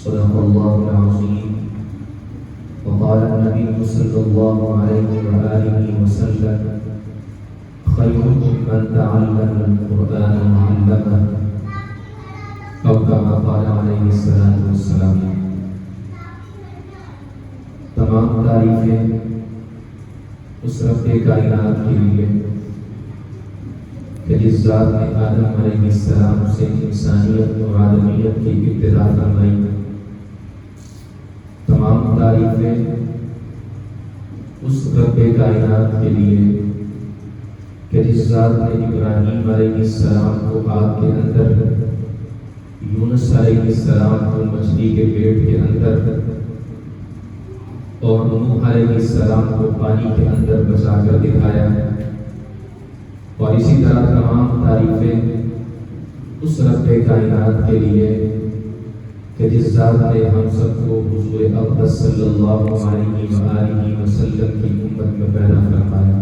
صدق الله العظيم. وقال النبي صلى الله عليه وآله وسلم: خيركم من تعلم القرآن وعلمه، أو كما قال عليه الصلاة والسلام. تمام تعریفیں اس رب کائنات کے لیے کہ جس ذات نے آدم علیہ السلام سے انسانیت اور آدمیت کی ابتدا فرمائی. تمام تعریفیں اس رب کائنات کے لیے کہ جس ذات نے ابراہیم علیہ السلام کو آگ کے اندر، یونس علیہ السلام کو مچھلی کے پیٹ کے اندر اور نوح علیہ السلام کو پانی کے اندر بچا کر دکھایا. اور اسی طرح تمام تعریفیں اس رب کائنات کے لیے کہ جس ذات نے ہم سب کو حضور اقدس صلی اللہ علیہ وآلہ وسلم کی امت میں پیدا فرمایا.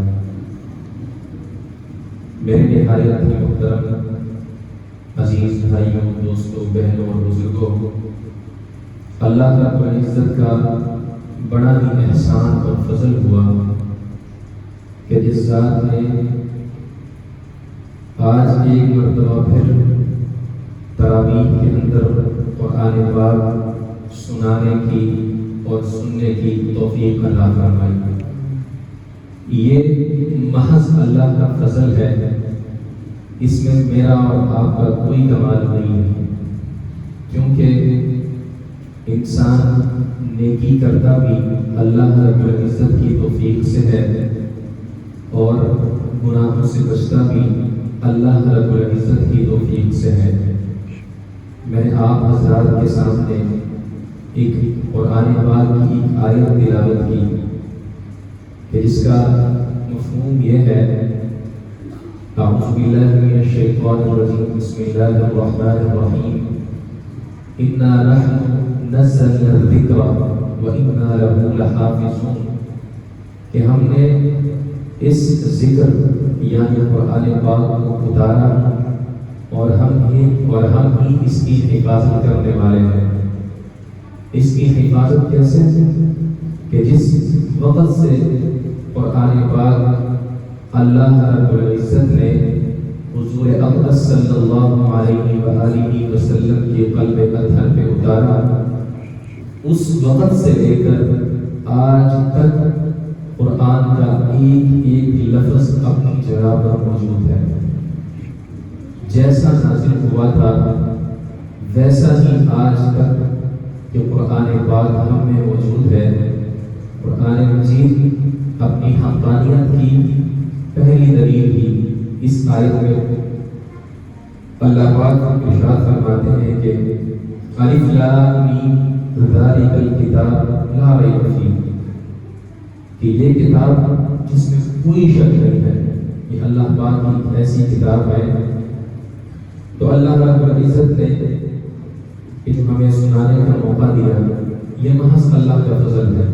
میرے نہایت ہی محترم عزیز بھائیوں، دوستوں، بہنوں اور بزرگوں، اللہ رب العزت کا بڑا ہی احسان اور فضل ہوا کہ جس ذات نے آج ایک مرتبہ پھر تراویح کے اندر قرآن پاک سنانے کی اور سننے کی توفیق عطا فرمائی. یہ محض اللہ کا فضل ہے، اس میں میرا اور آپ کا کوئی کمال نہیں ہے، کیونکہ انسان نیکی کرتا بھی اللہ رب العزت کی توفیق سے ہے اور گناہوں سے بچتا بھی اللہ رب العزت کی توفیق سے ہے. میں نے آپ حضرات کے سامنے ایک قرآن پاک کی ایک آیت تلاوت کی کہ جس کا مفہوم یہ ہے: اعوذ باللہ من الشیطان الرجیم، بسم اللہ الرحمن الرحیم، انا نحن نزلنا الذکر وانا لہ لحافظون، کہ ہم نے اس ذکر یعنی قرآن پاک کو اتارا اور ہم ہی اس کی حفاظت کرنے والے ہیں. اس کی حفاظت کیسے؟ کہ جس وقت سے قرآن پاک اللہ رب العزت نے حضور اقدس صلی اللہ علیہ وآلہ وسلم کے قلب اطہر پہ اتارا، اس وقت سے لے کر آج تک قرآن کا ایک ایک لفظ اپنی جگہ پر موجود ہے. جیسا نازل ہوا تھا ویسا ہی آج تک کہ قرآن پاک ہم میں موجود ہے. قرآن مجید اپنی حقانیت کی پہلی دلیل بھی اس آیت میں اللہ پاک ارشاد فرماتے ہیں کہ الف لام میم ذالک الکتاب لا ریب فیہ، کہ یہ کتاب جس میں کوئی شک نہیں ہے، یہ اللہ پاک کی ایسی کتاب ہے. تو اللہ رب العزت نے جو ہمیں سنانے کا موقع دیا، یہ محض اللہ کا فضل ہے.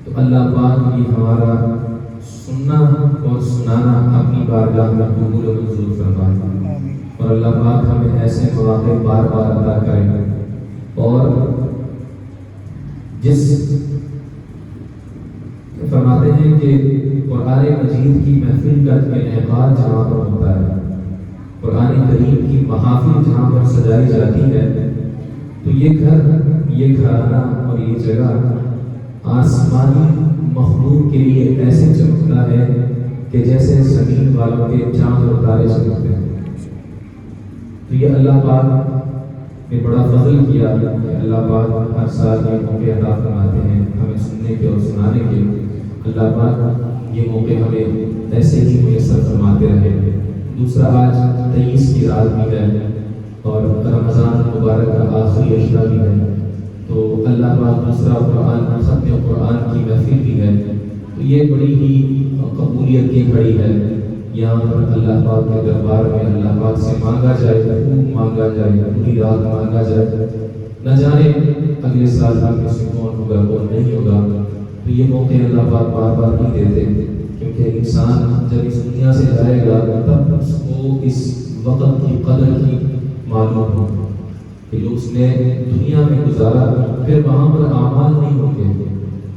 تو اللہ پاک بھی ہمارا سننا اور سنانا اپنی بارگاہ میں قبول و منظور فرمائے، اور اللہ پاک ہمیں ایسے مواقع بار بار عطا کرے. اور جس فرماتے ہیں کہ قرآن مجید کی محفل کا انعقاد جہاں پر ہوتا ہے، قرآن کریم کی محافل جہاں پر سجائی جاتی ہے، تو یہ گھر، یہ گھرانہ اور یہ جگہ آسمانی مخلوق کے لیے ایسے چمکتا ہے کہ جیسے زمین والوں کے چاند اور تارے چمکتے ہیں. تو یہ اللہ پاک نے بڑا فضل کیا کہ اللہ پاک ہر سال یہ موقع عطا فرماتے ہیں ہمیں سننے کے اور سنانے کے. اللہ پاک یہ موقع ہمیں ایسے ہی میسر فرماتے رہے. دوسرا، آج 23 کی رات بھی ہے اور رمضان مبارک کا آخری اشرا بھی ہے، تو اللہ پاک دوسرا قرآن ختم قرآن کی محفل بھی ہے. تو یہ بڑی ہی قبولیت کی گھڑی ہے. یہاں پر اللہ پاک کے دربار میں اللہ پاک سے مانگا جائے، خوب مانگا جائے، پوری رات مانگا جائے. نہ جانے اگلے سال ہم کسی کون ہوگا کون نہیں ہوگا. تو یہ موقع اللہ پاک بار بار نہیں دیتے، کیونکہ انسان جب اس دنیا سے جائے گا تب اس کو اس وقت کی قدر کی معلوم ہو. کہ جو اس نے دنیا میں گزارا پھر وہاں پر اعمال نہیں ہوں گے،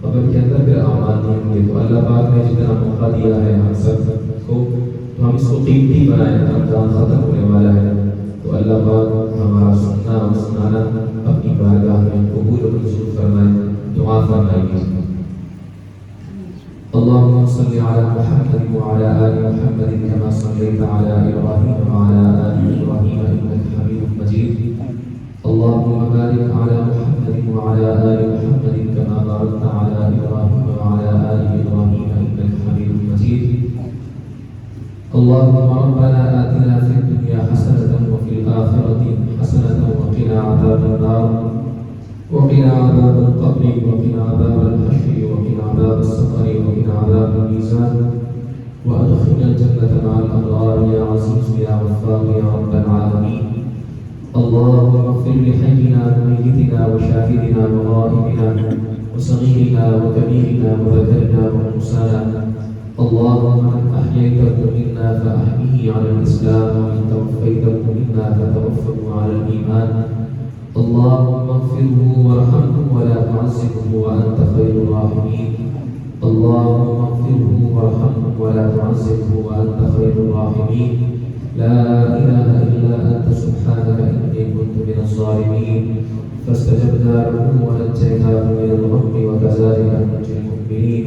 قبر کے اندر پھر اعمال نہیں ہوں گے. تو اللہ پاک نے جتنا موقع دیا ہے ہم سب کو، تو ہم اس کو قیمتی بنائیں. رمضان ختم ہونے والا ہے، تو اللہ پاک ہمارا سننا اور سنانا اپنی بارگاہ میں قبول و منظور فرمائے. دعا فرمائیے. اللهم صل على محمد وعلى آل محمد كما صليت على إبراهيم وعلى آل إبراهيم إنك حميد مجيد. اللهم بارك على محمد وعلى آل محمد كما باركت على إبراهيم وعلى آل إبراهيم إنك حميد مجيد. اللهم ربنا آتنا في الدنيا حسنة وفي الآخرة حسنة وقنا عذاب النار وقنا عذاب القبر وقنا عذاب الحشر وقنا عذاب السقر وقنا عذاب الميزان وأدخلنا الجنة مع الأبرار يا عزيز يا غفار يا رب العالمين. اللهم اغفر لحينا وميتنا وشاهدنا وغائبنا وصغيرنا وكبيرنا وذكرنا وانثانا. اللهم من أحييته منا فأحيه على الإسلام ومن توفيته منا فتوفه على الإيمان. اللهم اغفره وارحمه ولا تعذبه وأنت خير الراحمين. اللهم اغفره وارحمه ولا تعذبه وأنت خير الراحمين. لا إله إلا أنت سبحانك إني كنت من الظالمين. فاستجبنا له ونجيناه من الغم وكذلك ننجي المؤمنين.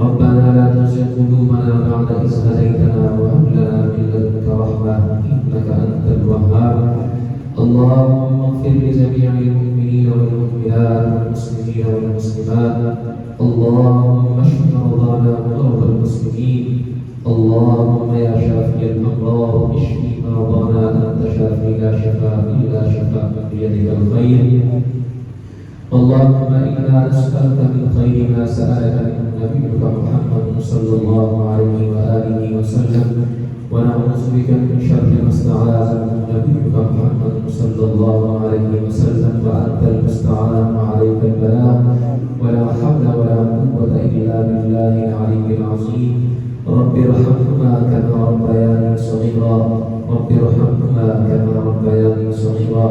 ربنا لا تزغ قلوبنا بعد إذ هديتنا وهب لنا من لدنك رحمة إنك أنت الوهاب. اللهم اغفر لجميع المؤمنين والمؤمنات والمسلمين والمسلمات. اللهم اشف مرضانا ومرضى المسلمين. اللهم يا شافي الأمراض اشف مرضانا أنت شافي لا شفاء إلا شفاء بيدك الخير. اللهم إنا نسألك من خير ما سألك منه نبيك محمد صلى الله عليه وآله وسلم، ونعوذ بك من شر ما استعاذ منه نبيك محمد صلى الله عليه وسلم، وأنت المستعان وعليك البلاغ، ولا حول ولا قوة إلا بالله العلي العظيم. رب ارحمهما كما ربياني صغيرا، رب ارحمهما كما ربياني صغيرا.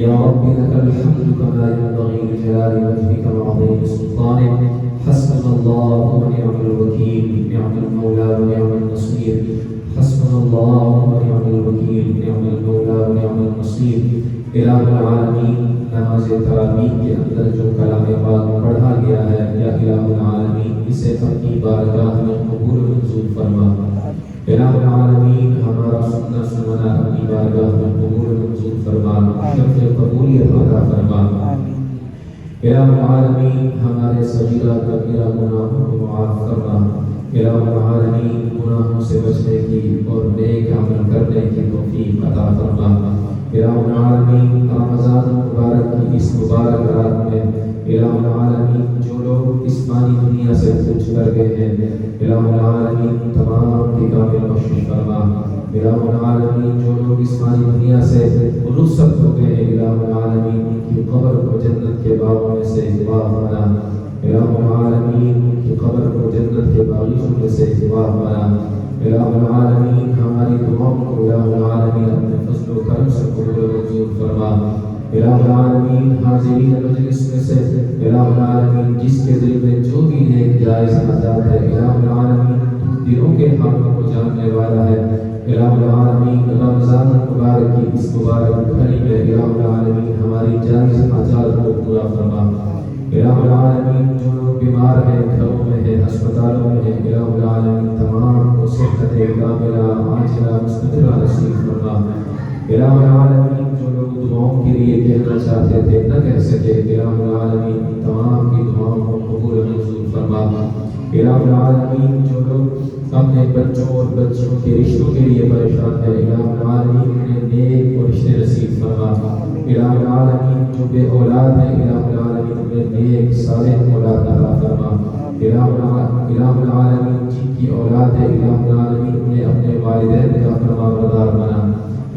يا رب لك الحمد كما ينبغي لجلال وجهك وعظيم سلطانك. حسبنا الله ونعم الوكيل، نعم المولى ونعم النصير. حسبنا الله ونعم الوكيل، نعم المولى ونعم النصير. الہ العالمین، نماز تراویح کے اندر جو کلام پاک پڑھا گیا ہے، یا الہ العالمین اسے اپنی بارگاہ میں قبول منظور فرما. الہ العالمین ہمارا سننا سنانا اپنی بارگاہ میں قبول منظور فرما، شرف قبولیت عطا فرما. الہ العالمین ہمارے صغیرہ کبیرہ گناہوں کو معاف فرما. الہ العالمین گناہوں سے بچنے کی اور نیک عمل کرنے کی توفیق عطا فرما. الہ العالمین رمضان مبارک کی اس مبارک رات میں الہ العالمین جو لوگ اس فانی دنیا سے کوچ کر گئے ہیں، الہ العالمین تمام کی کامل بخشش فرما. الہ العالمین جو لوگ اس فانی دنیا سے رخصت ہو گئے ہیں، الہ العالمین ان کی قبر کو جنت کے باغوں میں سے باغ بنا. الہ العالمین ان کی قبر کو جنت کے باغیچوں میں سے باغ بنا. الہ العالمین ہماری دعاؤں کو الہ العالمین اپنے فضل و کرم سے قبول و منظور فرما. الہ العالمین حاضرین مجلس میں سے الہ العالمین جس کے دل میں جو بھی نیک جائز حاجات ہے، الہ العالمین دلوں کے حالوں کو جاننے والا ہے. الہ العالمین رمضان مبارک کی اس مبارک گھڑی میں الہ العالمین ہماری جائز حاجات کو پورا فرما. الہ العالمین جو لوگ بیمار ہیں، گھروں میں ہیں، ہسپتالوں میں ہیں، الہ العالمین تمام کو صحت کاملہ عاجلہ مستمرہ نصیب فرما. الہ العالمین جو لوگ دعاؤں کے لیے کہنا چاہتے تھے نہ کہہ سکے، الہ العالمین تمام کی دعاؤں کو قبول منظور فرما. الہ العالمین جو لوگ اپنے بچوں اور بچوں کے رشتوں کے لیے پریشان ہے، الہ العالمین انہیں نیک اور رشتے نصیب فرما. الہ العالمین جو بے اولاد ہیں، الہ العالمین انہیں نیک صالح اولاد عطا فرما. الہ العالمین جن کی اولاد ہے، الہ العالمین انہیں اپنے والدین کا فرما بردار بنا.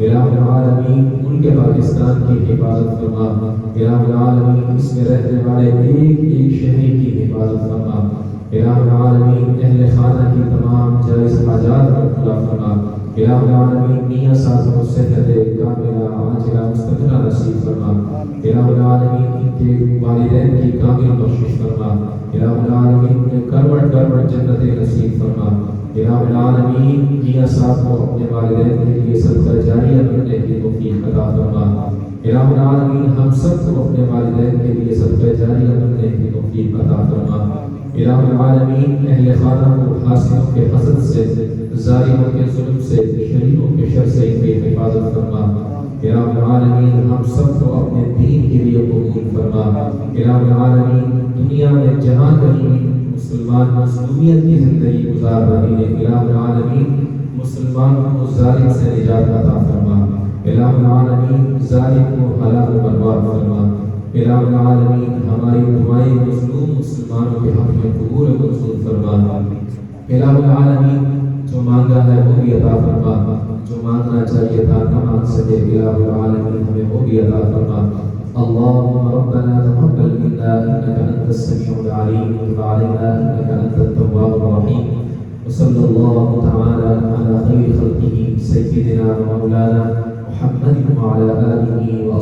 الہ العالمین ملک پاکستان کی حفاظت فرما. الہ العالمین اس میں رہنے والے ایک ایک شہری کی حفاظت فرما. الہ العالمین اہل خانہ کی تمام جائز حاجات کو پورا فرما. الہ العالمین میاں صاحب کو صحت کاملہ عاجلہ مستقرہ نصیب فرما الہ العالمین ان کے والدین کی کامل بخشش فرما الہ العالمین کے کروڑ کروڑ جنت نصیب فرما الہ العالمین میاں صاحب کو اپنے والدین کے لیے صدقہ جاریہ بننے کی توفیق عطا فرما الہ العالمین ہم سب کو اپنے والدین کے لیے صدقہ جاریہ بننے کی توفیق عطا فرما الہ العالمین اہل خانہ کو حاسدوں کے حسد سے ظالموں کے ظلم سے شریروں کے شر سے ان کی حفاظت فرما الہ العالمین ہم سب کو اپنے دین کے لیے قبول فرما الہ العالمین دنیا میں جہاں کہیں مسلمان مظلومیت کی زندگی گزار رہے ہیں الہ العالمین مسلمانوں کو ظالم سے نجات عطا فرما الہ العالمین ظالم کو ہلاک و برباد فرما الہ العالمین ہماری دعائیں مظلوم مسلمانوں کے حق میں قبول و منظور فرما الہ العالمین جو مانگا ہے وہ بھی عطا فرما جو مانگنا چاہیے تھا نہ مانگ سکے الہ العالمین ہمیں وہ بھی عطا فرما اللهم ربنا تقبل منا انك انت السميع العليم وتب علينا انك انت التواب الرحيم وصلى الله تعالى على خير خلقه سيدنا ومولانا محمد وعلى اله وصحبه